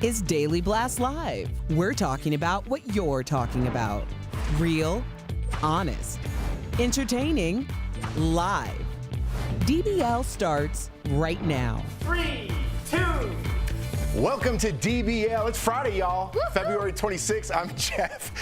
is Daily Blast Live. We're talking about what you're talking about. Real, honest, entertaining, live. DBL starts right now. 3, 2. Welcome to DBL. It's Friday, y'all. February 26th. I'm Jeff.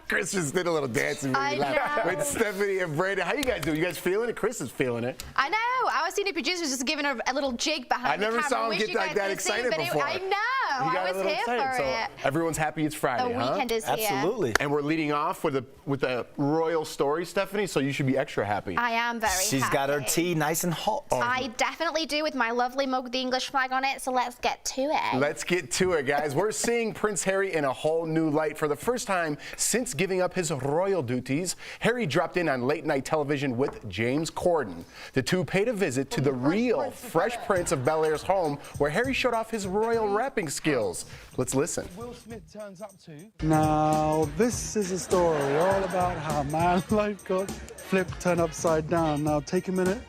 Chris just did a little dancing with Stephanie and Brandon. How you guys doing? You guys feeling it? Chris is feling it. I know. Our senior producer was just giving her a little jig behind the camera. I never saw him get like that excited before. I know. I was here for it. Everyone's happy it's Friday, The weekend is here. Absolutely. And we're leading off with a royal story, Stephanie, so you should be extra happy. I am very happy. She's got her tea nice and hot. I definitely do, with my lovely mug with the English flag on it, so let's get to it. Let's get to it, guys. We're seeing Prince Harry in a whole new light for the first time since giving up his royal duties. Harry dropped in on late-night television with James Corden. The two paid a visit to the real Fresh Prince of Bel-Air's home, where Harry showed off his royal rapping skills. Let's listen. Will Smith turns up to. Now, this is a story all about how my life got flipped, turned upside down. Now, take a minute.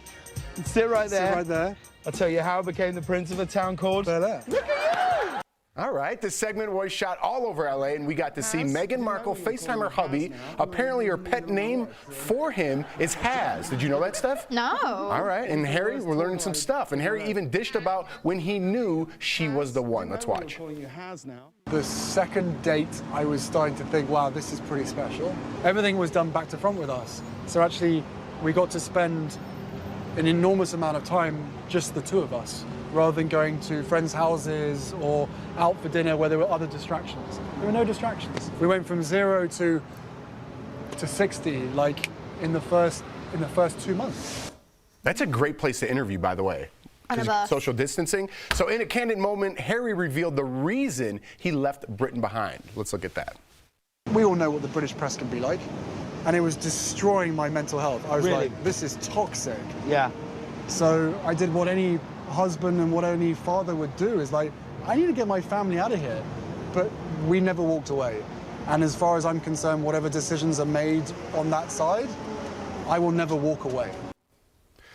Sit right there. Sit right there. I'll tell you how I became the prince of a town called Bel-Air. Look at you! All right, this segment was shot all over LA, and we got to see Meghan Markle FaceTime her hubby. Apparently, her pet name for him is Has. Did you know that, Steph? No. All right, and Harry, we're learning some stuff. And Harry even dished about when he knew she was the one. Let's watch. The second date, I was starting to think, wow, this is pretty special. Everything was done back to front with us. So actually, we got to spend an enormous amount of time, just the two of us, rather than going to friends' houses or out for dinner where there were other distractions. There were no distractions. We went from 0 to 60, like in the first 2 months. That's a great place to interview, by the way. On a bus. Social distancing. So in a candid moment, Harry revealed the reason he left Britain behind. Let's look at that. We all know what the British press can be like, and it was destroying my mental health. I was like, this is toxic. Yeah. So I did what any husband and what any father would do, is like, I need to get my family out of here. But we never walked away. And as far as I'm concerned, whatever decisions are made on that side, I will never walk away.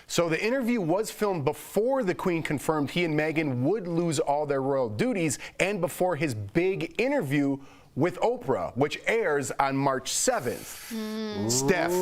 So the interview was filmed before the Queen confirmed he and Meghan would lose all their royal duties, and before his big interview with Oprah, which airs on March 7th. Steph,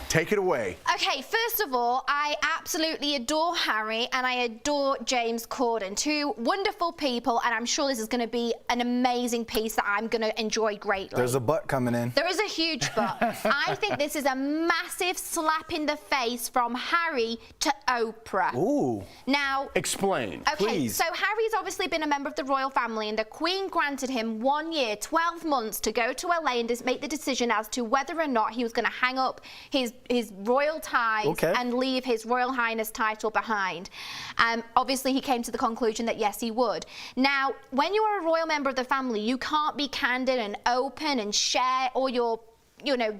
take it away. Okay, first of all, I absolutely adore Harry and I adore James Corden. Two wonderful people, and I'm sure this is going to be an amazing piece that I'm going to enjoy greatly. There's a butt coming in. There is a huge but. I think this is a massive slap in the face from Harry to Oprah. Ooh. Now, Explain. okay, please. so Harry's obviously been a member of the royal family, and the Queen granted him 1 year, 12 months to go to LA and make the decision as to whether or not he was going to hang up his royal ties and leave his Royal Highness title behind. Obviously, he came to the conclusion that yes, he would. Now, when you are a royal member of the family, you can't be candid and open and share all your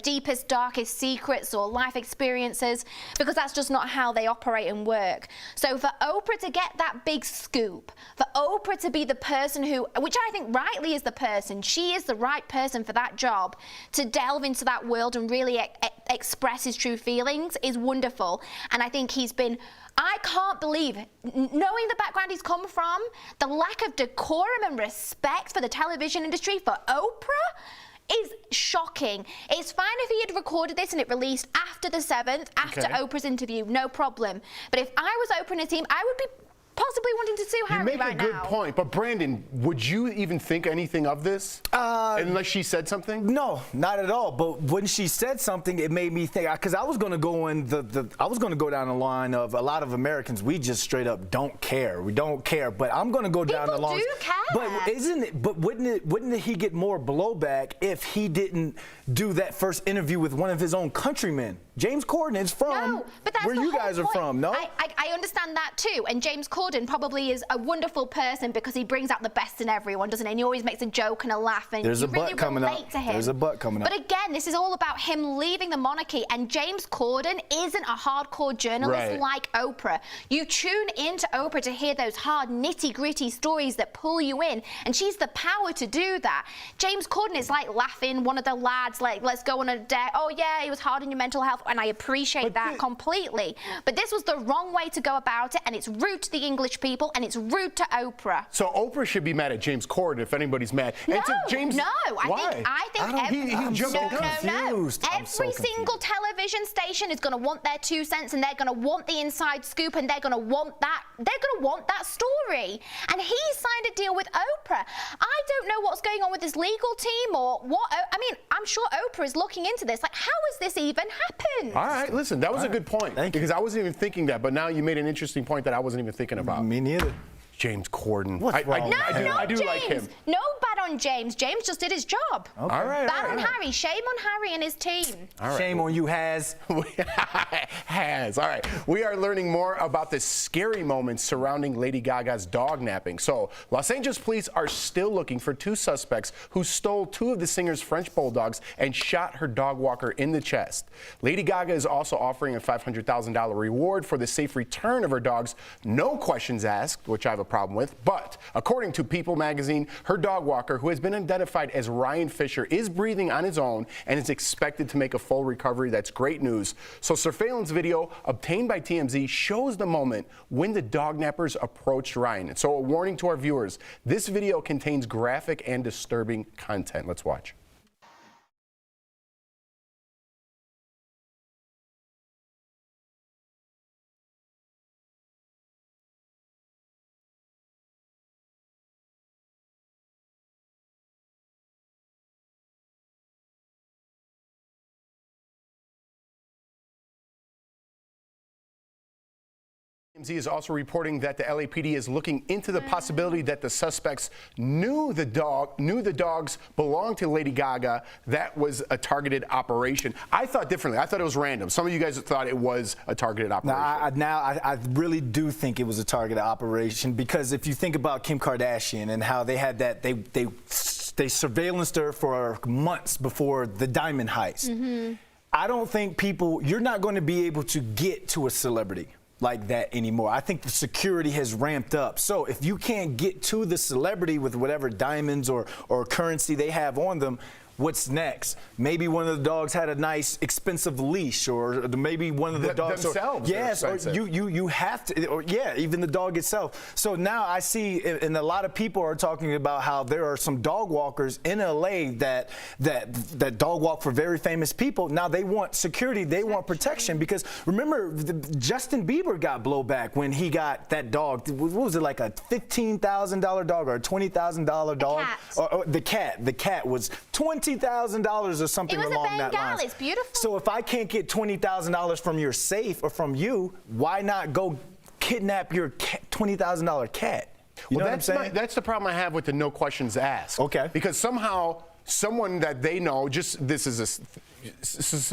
deepest, darkest secrets or life experiences, because that's just not how they operate and work. So for Oprah to get that big scoop, for Oprah to be the person who, which I think rightly is the person, she is the right person for that job, to delve into that world and really express his true feelings is wonderful. And I think I can't believe, knowing the background he's come from, the lack of decorum and respect for the television industry for Oprah is shocking. It's fine if he had recorded this and it released after the 7th, after Oprah's interview, no problem. But if I was Oprah and a team, I would be possibly wanting to sue Harry right now. You make a good point, but Brandon, would you even think anything of this? Unless she said something? No, not at all. But when she said something, it made me think, because I was going to go in I was going to go down the line of a lot of Americans, we just straight up don't care. We don't care. But I'm going to go down the line. People do care. But wouldn't he get more blowback if he didn't do that first interview with one of his own countrymen? James Corden is from where you guys are from, no? I understand that too, and James Corden probably is a wonderful person because he brings out the best in everyone, doesn't he? And he always makes a joke and a laugh, and There's you a really butt coming relate up. to him. There's a butt coming up. But again, this is all about him leaving the monarchy, and James Corden isn't a hardcore journalist like Oprah. You tune into Oprah to hear those hard, nitty-gritty stories that pull you in, and she's the power to do that. James Corden is like laughing, one of the lads, like, let's go on a date. Oh yeah, he was hard on your mental health, and I appreciate that completely. But this was the wrong way to go about it, and it's rude to the English English people, and it's rude to Oprah. So Oprah should be mad at James Corden if anybody's mad. No, and to James, no. Why? I think he jumped the gun. no. Every single television station is going to want their 2 cents, and they're going to want the inside scoop, and they're going to want that. They're going to want that story. And he signed a deal with Oprah. I don't know what's going on with his legal team or what. I mean, I'm sure Oprah is looking into this. Like, how has this even happened? All right, listen, that was a good point. Thank you. Because I wasn't even thinking that, but now you made an interesting point that I wasn't even thinking about. Me neither. James Corden. What's wrong? I do James. like him. No bad on James. James just did his job. Okay. All right. Bad on Harry. Shame on Harry and his team. All right. Shame on you, Has. Has. All right. We are learning more about the scary moments surrounding Lady Gaga's dog napping. So, Los Angeles police are still looking for 2 suspects who stole 2 of the singer's French bulldogs and shot her dog walker in the chest. Lady Gaga is also offering a $500,000 reward for the safe return of her dogs. No questions asked, which I have a problem with. But according to People magazine, her dog walker, who has been identified as Ryan Fisher, is breathing on his own and is expected to make a full recovery. That's great news. So surveillance video obtained by TMZ shows the moment when the dog nappers approached Ryan. So a warning to our viewers, this video contains graphic and disturbing content. Let's watch. TMZ is also reporting that the LAPD is looking into the possibility that the suspects knew the dogs belonged to Lady Gaga. That was a targeted operation. I thought differently. I thought it was random. Some of you guys thought it was a targeted operation. I really do think it was a targeted operation, because if you think about Kim Kardashian and how they had that, they surveillanced her for months before the diamond heist. Mm-hmm. I don't think you're not going to be able to get to a celebrity like that anymore. I think the security has ramped up. So if you can't get to the celebrity with whatever diamonds or currency they have on them, what's next? Maybe one of the dogs had a nice expensive leash, or maybe one of the dogs themselves. Yes, or you have to, or yeah, even the dog itself. So now I see, and a lot of people are talking about how there are some dog walkers in LA that dog walk for very famous people. Now they want security, they want protection, because remember, Justin Bieber got blowback when he got that dog. What was it, like a $15,000 dog or a $20,000 dog? Or the cat. The cat was $20,000 or something along that line. It was a Bengal. It's beautiful. So if I can't get $20,000 from your safe or from you, why not go kidnap your $20,000 cat? You know what I'm saying? That's the problem I have with the no questions asked. Okay. Because somehow someone that they know, this is a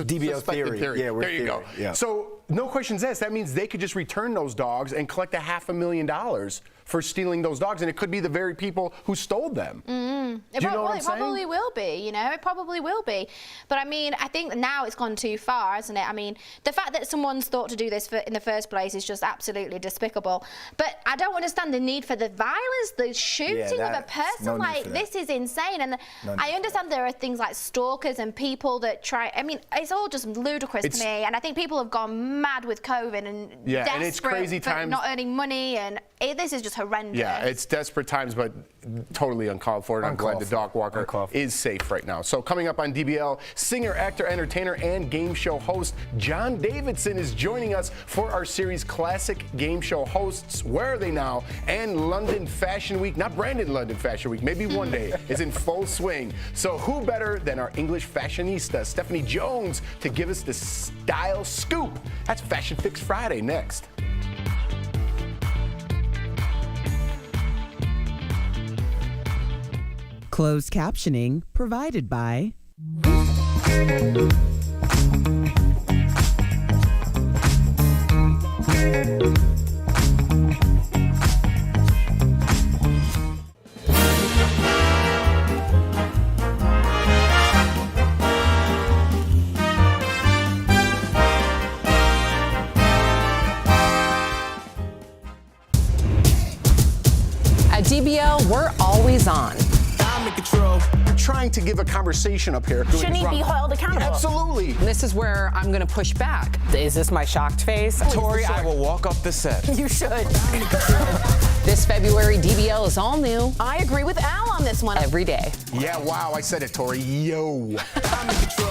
DBL theory. Yeah, there you go. Yeah. So no questions asked. That means they could just return those dogs and collect $500,000 for stealing those dogs, and it could be the very people who stole them. It Do you know what I'm saying? probably will be, you know, it probably will be. But I mean, I think now it's gone too far, hasn't it? I mean, the fact that someone's thought to do this in the first place is just absolutely despicable. But I don't understand the need for the violence, the shooting of a person. Like, this is insane. And I understand there are things like stalkers and people that try, I mean, it's all just ludicrous to me. And I think people have gone mad with COVID and desperate and it's crazy times. Not earning money, and this is just horrendous. Yeah, it's desperate times, but totally uncalled for. And I'm glad the dog walker is safe right now. So coming up on DBL, singer, actor, entertainer, and game show host John Davidson is joining us for our series Classic Game Show Hosts. Where are they now? And London Fashion Week, not branded London Fashion Week, maybe one day, is in full swing. So who better than our English fashionista, Stephanie Jones, to give us the style scoop? That's Fashion Fix Friday next. Closed captioning provided by At DBL, we're always on. I'm in control. trying to give a conversation up here. Shouldn't he be held accountable? Absolutely. This is where I'm going to push back. Is this my shocked face? Tori, I will walk off the set. You should. This February, DBL is all new I agree with Al on this one. every day. Yeah, wow, I said it, Tori. Yo. I'm in control.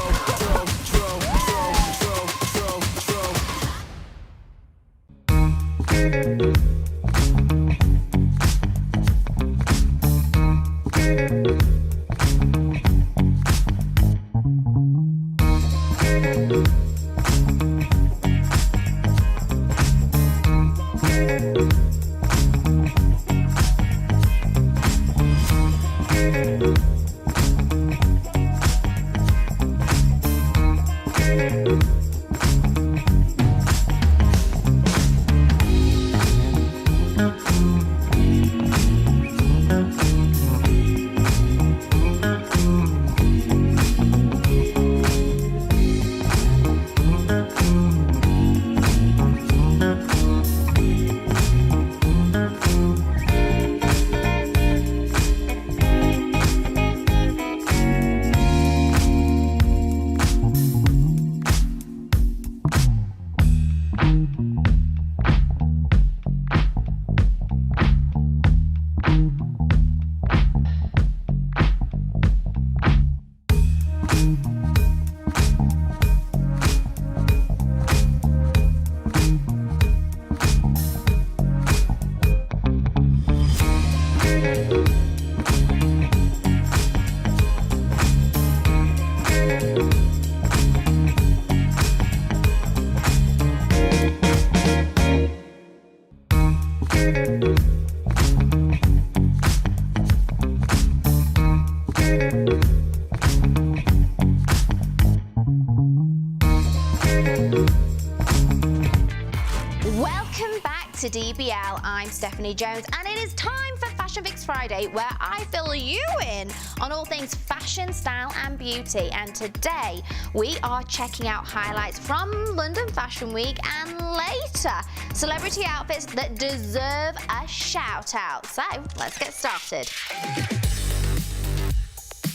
Welcome back to DBL. I'm Stephanie Jones, and it is time for Fashion Fix Friday, where I fill you in on all things fashion, style, and beauty. And today we are checking out highlights from London Fashion Week and later celebrity outfits that deserve a shout out. So let's get started.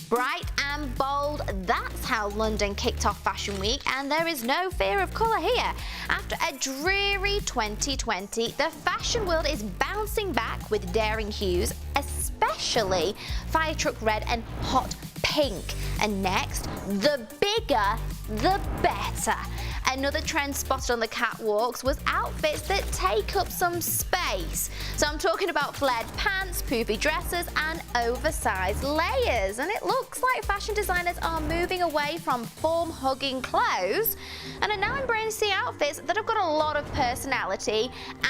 Bright and bold, that's how London kicked off Fashion Week, and there is no fear of colour here. After a dreary 2020, the fashion world is bouncing back with daring hues, especially fire truck red and hot pink. And next, the bigger, the better. Another trend spotted on the catwalks was outfits that take up some space. So I'm talking about flared pants, poofy dresses, and oversized layers. And it looks like fashion designers are moving away from form-hugging clothes and are now embracing outfits that have got a lot of personality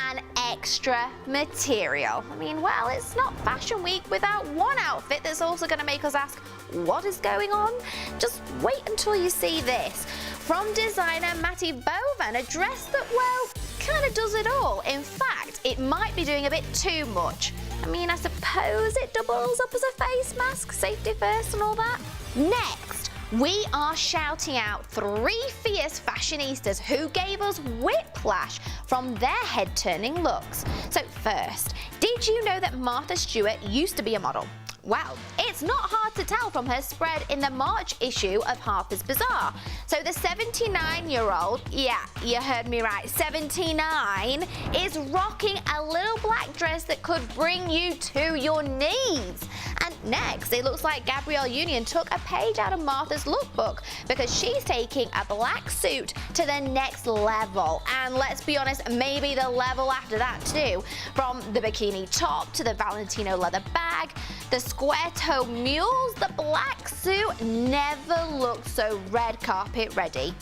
and extra material. I mean, well, it's not Fashion Week without one outfit that's also going to make us ask, what is going on? Just wait until you see this. From designer Matty Bovan, a dress that, well, kind of does it all. In fact, it might be doing a bit too much. I mean, I suppose it doubles up as a face mask, safety first and all that. Next, we are shouting out 3 fierce fashionistas who gave us whiplash from their head-turning looks. So first, did you know that Martha Stewart used to be a model? Well, it's not hard to tell from her spread in the March issue of Harper's Bazaar. So the 79-year-old, yeah, you heard me right, 79, is rocking a little black dress that could bring you to your knees. And next, it looks like Gabrielle Union took a page out of Martha's lookbook because she's taking a black suit to the next level. And let's be honest, maybe the level after that too. From the bikini top to the Valentino leather bag, the square toe mules, the black suit never looked so red carpet ready.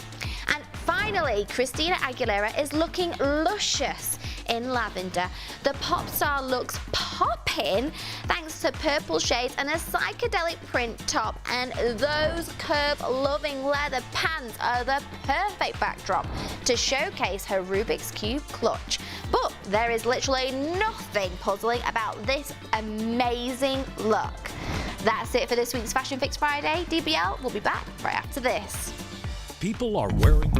And finally, Christina Aguilera is looking luscious in lavender. The pop star looks popping thanks to purple shades and a psychedelic print top, and those curve-loving leather pants are the perfect backdrop to showcase her Rubik's Cube clutch. But there is literally nothing puzzling about this amazing look. That's it for this week's Fashion Fix Friday. DBL will be back right after this. People are wearing...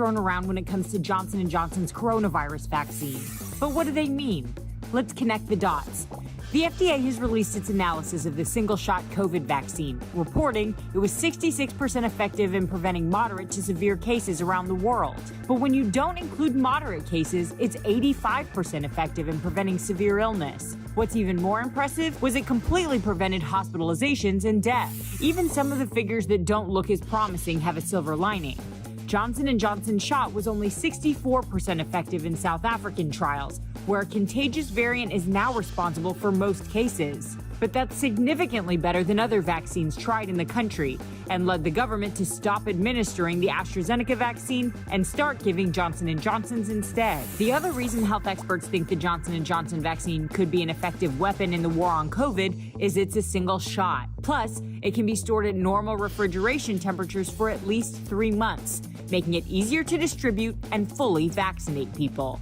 thrown around when it comes to Johnson & Johnson's coronavirus vaccine. But what do they mean? Let's connect the dots. The FDA has released its analysis of the single-shot COVID vaccine, reporting it was 66% effective in preventing moderate to severe cases around the world. But when you don't include moderate cases, it's 85% effective in preventing severe illness. What's even more impressive was it completely prevented hospitalizations and death. Even some of the figures that don't look as promising have a silver lining. Johnson & Johnson's shot was only 64% effective in South African trials, where a contagious variant is now responsible for most cases. But that's significantly better than other vaccines tried in the country and led the government to stop administering the AstraZeneca vaccine and start giving Johnson & Johnson's instead. The other reason health experts think the Johnson & Johnson vaccine could be an effective weapon in the war on COVID is it's a single shot. Plus, it can be stored at normal refrigeration temperatures for at least 3 months, making it easier to distribute and fully vaccinate people.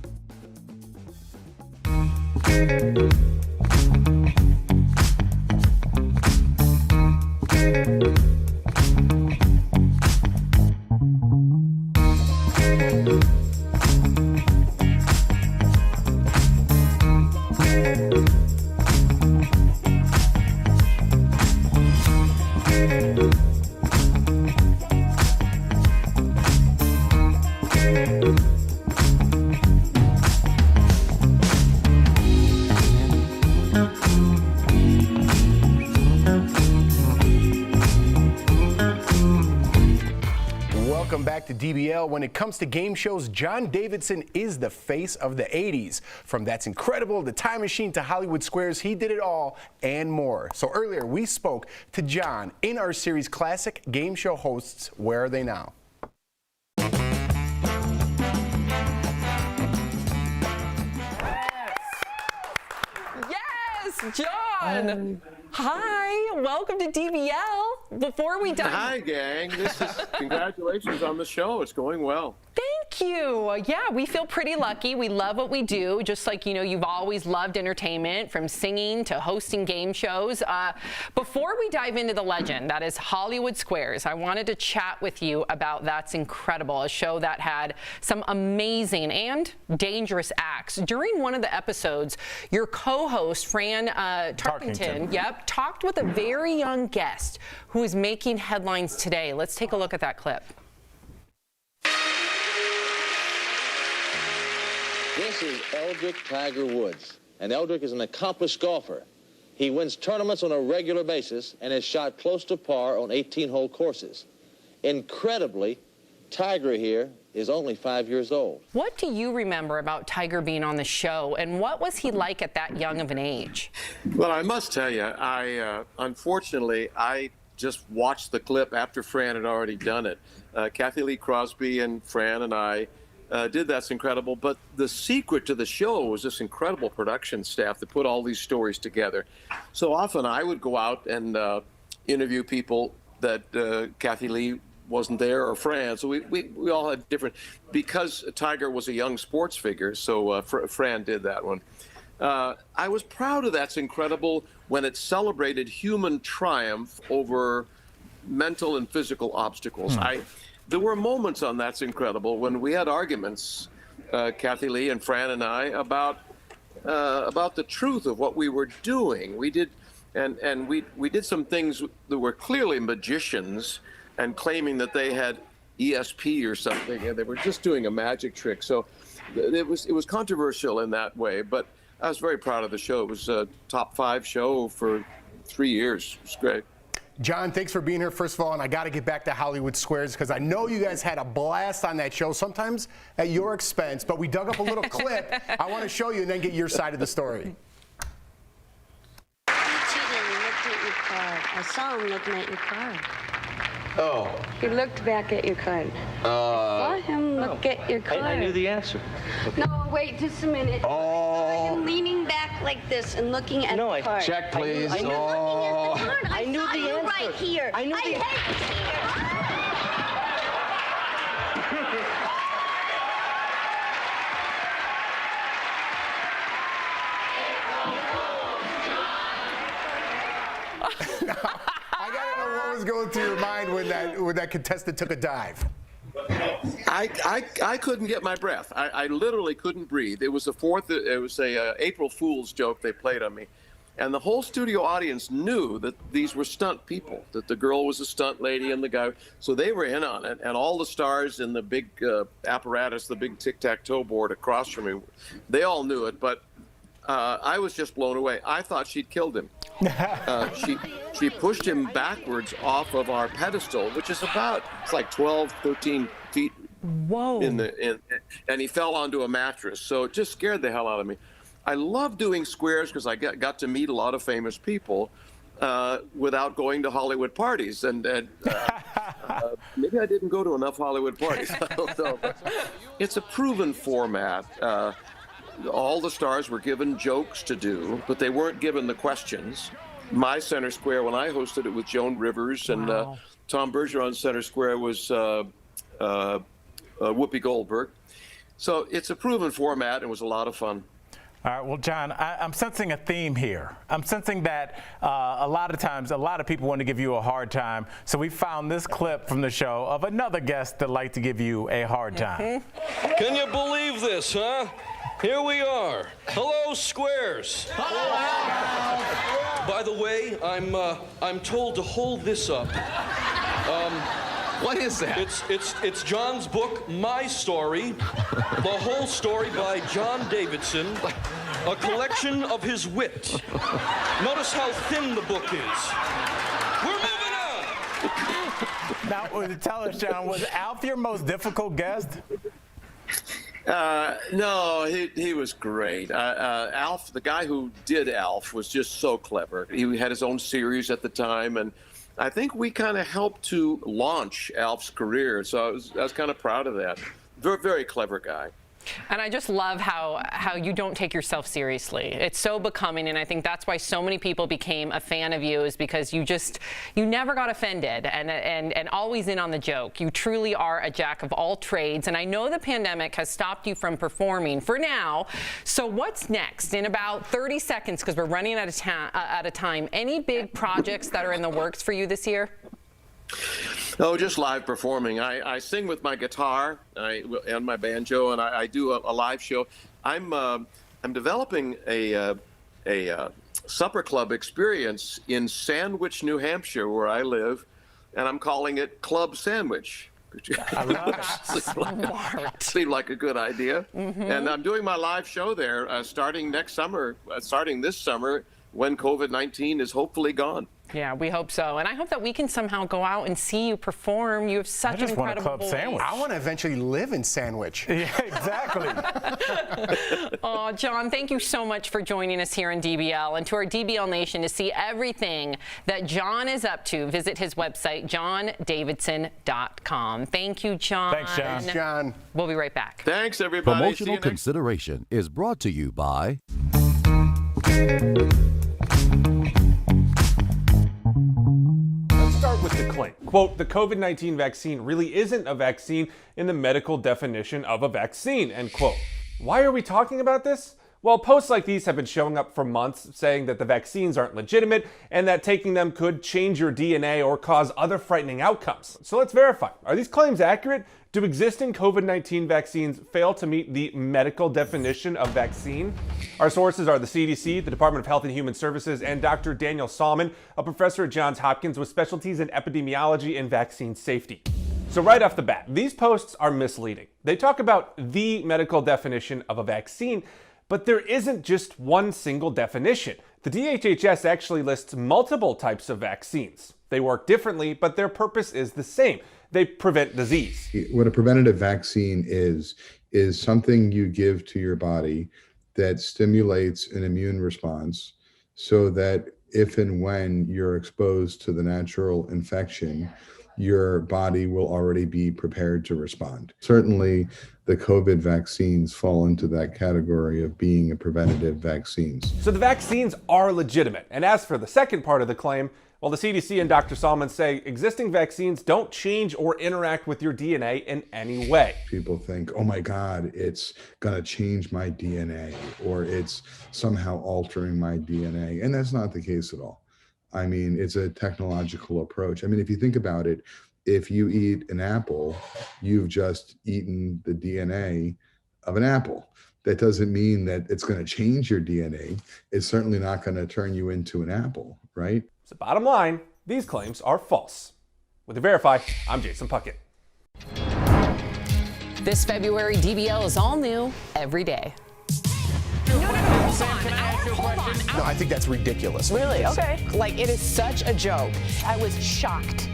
Welcome back to DBL. When it comes to game shows, John Davidson is the face of the 80s. From That's Incredible, The Time Machine to Hollywood Squares, he did it all and more. So earlier we spoke to John in our series Classic Game Show Hosts. Where are they now? Yes, John. Hi, welcome to DBL. Before we dive. Hi, gang. Congratulations on the show. It's going well. Thank you. Yeah, we feel pretty lucky. We love what we do. Just like, you've always loved entertainment, from singing to hosting game shows. Before we dive into the legend, that is Hollywood Squares, I wanted to chat with you about That's Incredible, a show that had some amazing and dangerous acts. During one of the episodes, your co-host, Fran Tarkington, talked with a very young guest who is making headlines today. Let's take a look at that clip. This is Eldrick Tiger Woods, and Eldrick is an accomplished golfer. He wins tournaments on a regular basis and has shot close to par on 18-hole courses. Incredibly, Tiger here is only 5 years old. What do you remember about Tiger being on the show, and what was he like at that young of an age? Well, I must tell you, unfortunately, I just watched the clip after Fran had already done it. Kathy Lee Crosby and Fran and I did That's Incredible, but the secret to the show was this incredible production staff that put all these stories together. So often I would go out and interview people that Kathy Lee wasn't there, or Fran. So we all had different, because Tiger was a young sports figure, so Fran did that one. I was proud of That's Incredible when it celebrated human triumph over mental and physical obstacles. There were moments on That's Incredible when we had arguments, Kathy Lee and Fran and I, about the truth of what we were doing. We did some things that were clearly magicians and claiming that they had ESP or something, and they were just doing a magic trick. So it was controversial in that way, but I was very proud of the show. It was a top 5 show for 3 years. It was great. John, thanks for being here, first of all, and I got to get back to Hollywood Squares because I know you guys had a blast on that show, sometimes at your expense, but we dug up a little clip I want to show you and then get your side of the story. He cheated and looked at your card. I saw him looking at your card. Oh. He looked back at your card. Saw him look at your card. I knew the answer. No, wait just a minute. Oh. I saw him leaning back like this and looking at the card. Check, please. I knew, oh. looking at the card. I knew the answer. Right here. I knew the answer. I gotta know what was going through your mind when that contestant took a dive. I couldn't get my breath. I literally couldn't breathe. It was a April Fool's joke they played on me. And the whole studio audience knew that these were stunt people, that the girl was a stunt lady and the guy. So they were in on it. And all the stars in the big apparatus, the big tic-tac-toe board across from me, they all knew it. But I was just blown away. I thought she'd killed him. She pushed him backwards off of our pedestal, which is it's like 12, 13 feet. Whoa. And he fell onto a mattress. So it just scared the hell out of me. I love doing squares because I got to meet a lot of famous people without going to Hollywood parties. And maybe I didn't go to enough Hollywood parties. I don't know. But it's a proven format. All the stars were given jokes to do, but they weren't given the questions. My Center Square, when I hosted it with Joan Rivers and Tom Bergeron's Center Square was Whoopi Goldberg. So it's a proven format. It was a lot of fun. All right, well, John, I'm sensing a theme here. I'm sensing that a lot of times, a lot of people want to give you a hard time. So we found this clip from the show of another guest that liked to give you a hard time. Can you believe this, huh? Here we are. Hello, Squares. By the way, I'm told to hold this up. What is that? It's John's book, My Story, the whole story by John Davidson, a collection of his wit. Notice how thin the book is. We're moving on. Now, tell us, John, was Alf your most difficult guest? No, he was great. Alf, the guy who did Alf, was just so clever. He had his own series at the time, and I think we kind of helped to launch Alf's career, so I was kind of proud of that. Very, very clever guy. And I just love how you don't take yourself seriously. It's so becoming, and I think that's why so many people became a fan of you, is because you never got offended and always in on the joke. You truly are a jack of all trades, and I know the pandemic has stopped you from performing for now. So what's next? In about 30 seconds, because we're running out of time, any big projects that are in the works for you this year? Oh, just live performing. I sing with my guitar and my banjo, and I do a live show. I'm developing a supper club experience in Sandwich, New Hampshire, where I live, and I'm calling it Club Sandwich. I love it. Seemed like a good idea. Mm-hmm. And I'm doing my live show there starting this summer, when COVID-19 is hopefully gone. Yeah, we hope so. And I hope that we can somehow go out and see you perform. You have such an incredible voice. Sandwich. I want to eventually live in Sandwich. Yeah, exactly. Oh, John, thank you so much for joining us here in DBL. And to our DBL Nation, to see everything that John is up to, visit his website, johndavidson.com. Thank you, John. Thanks, John. Thanks, John. We'll be right back. Thanks, everybody. Promotional consideration is brought to you by Start with the claim. Quote, the COVID-19 vaccine really isn't a vaccine in the medical definition of a vaccine, end quote. Why are we talking about this? Well, posts like these have been showing up for months saying that the vaccines aren't legitimate and that taking them could change your DNA or cause other frightening outcomes. So let's verify. Are these claims accurate? Do existing COVID-19 vaccines fail to meet the medical definition of vaccine? Our sources are the CDC, the Department of Health and Human Services, and Dr. Daniel Salmon, a professor at Johns Hopkins with specialties in epidemiology and vaccine safety. So right off the bat, these posts are misleading. They talk about the medical definition of a vaccine, but there isn't just one single definition. The DHHS actually lists multiple types of vaccines. They work differently, but their purpose is the same. They prevent disease. What a preventative vaccine is something you give to your body that stimulates an immune response so that if and when you're exposed to the natural infection, your body will already be prepared to respond. Certainly, the COVID vaccines fall into that category of being a preventative vaccines. So the vaccines are legitimate. And as for the second part of the claim, well, the CDC and Dr. Salmon say existing vaccines don't change or interact with your DNA in any way. People think, oh my God, it's gonna change my DNA or it's somehow altering my DNA. And that's not the case at all. I mean, it's a technological approach. I mean, if you think about it, if you eat an apple, you've just eaten the DNA of an apple. That doesn't mean that it's going to change your DNA. It's certainly not going to turn you into an apple, right? So bottom line, these claims are false. With the Verify, I'm Jason Puckett. This February, DBL is all new every day. No, I think that's ridiculous. Really? Okay. Like, it is such a joke. I was shocked.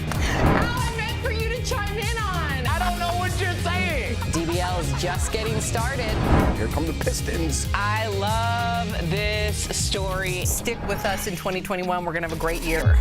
I meant for you to chime in on. I don't know what you're saying. DBL is just getting started. Here come the Pistons. I love this story. Stick with us in 2021. We're going to have a great year.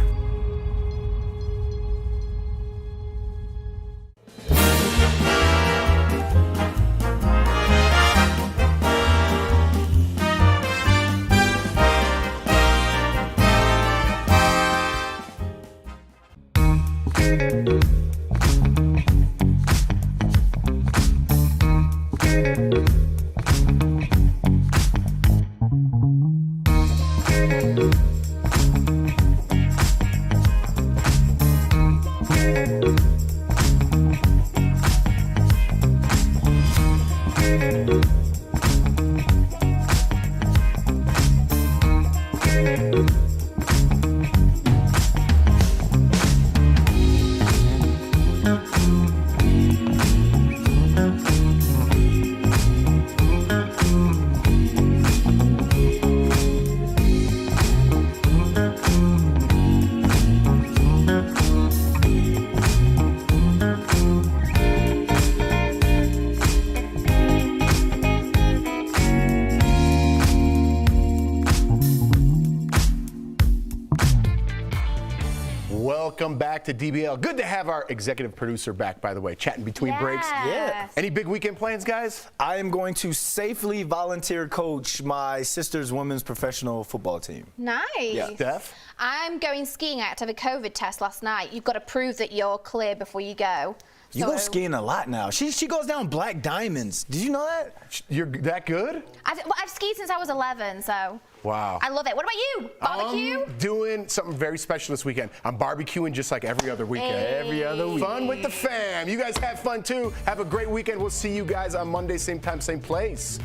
Welcome back to DBL. Good to have our executive producer back, by the way, chatting between breaks. Yeah. Any big weekend plans, guys? I am going to safely volunteer coach my sister's women's professional football team. Nice. Yeah. Steph? I'm going skiing. I had to have a COVID test last night. You've got to prove that you're clear before you go. You go skiing a lot now. She goes down black diamonds. Did you know that? You're that good? I've skied since I was 11, so. Wow. I love it. What about you? Barbecue? I'm doing something very special this weekend. I'm barbecuing just like every other weekend. Hey. Every other week. Fun with the fam. You guys have fun too. Have a great weekend. We'll see you guys on Monday, same time, same place.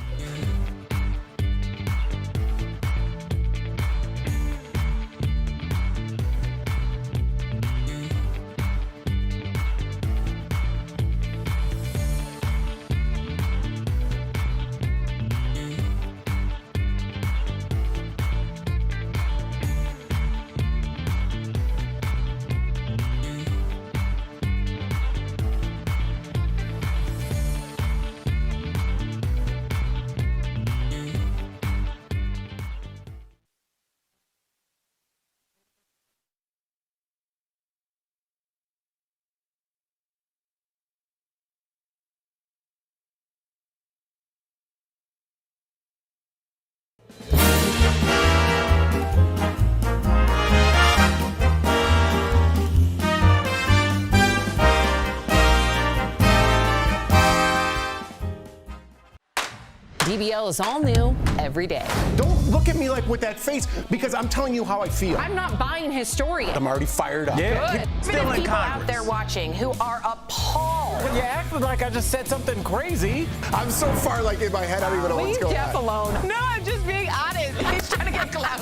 DBL is all new every day. Don't look at me like with that face because I'm telling you how I feel. I'm not buying his story. I'm already fired up. Yeah. Still people out there watching who are appalled. Well, you acted like I just said something crazy. I'm so far like in my head, I don't even know what's going on. alone. No, I'm just being honest. He's trying to get clout.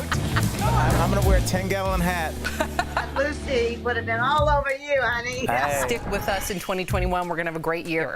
I'm going to wear a 10-gallon hat. Lucy would have been all over you, honey. Stick with us in 2021. We're going to have a great year.